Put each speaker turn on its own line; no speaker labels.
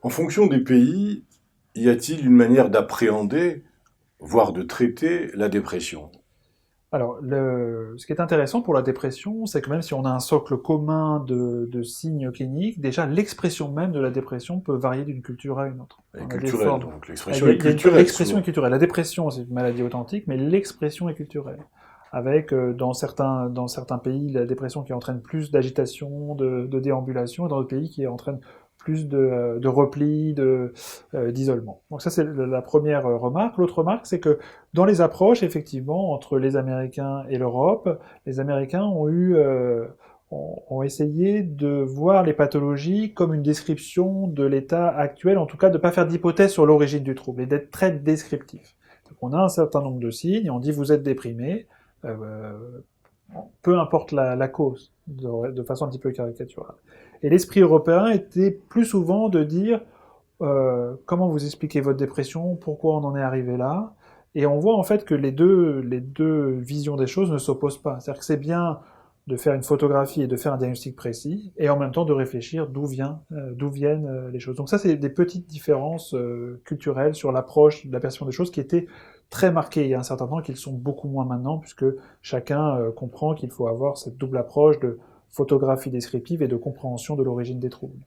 En fonction des pays, y a-t-il une manière d'appréhender, voire de traiter la dépression?
Alors, ce qui est intéressant pour la dépression, c'est que même si on a un socle commun de signes cliniques, déjà l'expression même de la dépression peut varier d'une culture à une autre.
Elle est
On a des
culturelle,
formes.
donc
Il
l'expression
y a,
est
il y a
culturelle
l'expression est
souvent.
culturelle. La dépression, c'est une maladie authentique, mais l'expression est culturelle. Avec dans certains pays la dépression qui entraîne plus d'agitation, de déambulation, et dans d'autres pays qui entraîne plus de repli, d'isolement. Donc ça c'est la première remarque. L'autre remarque, c'est que dans les approches, effectivement, entre les Américains et l'Europe, les Américains ont essayé de voir les pathologies comme une description de l'état actuel, en tout cas de ne pas faire d'hypothèse sur l'origine du trouble, et d'être très descriptif. Donc on a un certain nombre de signes, et on dit vous êtes déprimé, euh, peu importe la cause, de façon un petit peu caricaturale. Et l'esprit européen était plus souvent de dire comment vous expliquez votre dépression, pourquoi on en est arrivé là, et on voit en fait que les deux visions des choses ne s'opposent pas. C'est-à-dire que c'est bien de faire une photographie et de faire un diagnostic précis, et en même temps de réfléchir d'où viennent les choses. Donc ça, c'est des petites différences culturelles sur l'approche de la perception des choses qui étaient très marquées il y a un certain temps, et qui le sont beaucoup moins maintenant, puisque chacun comprend qu'il faut avoir cette double approche de photographie descriptive et de compréhension de l'origine des troubles.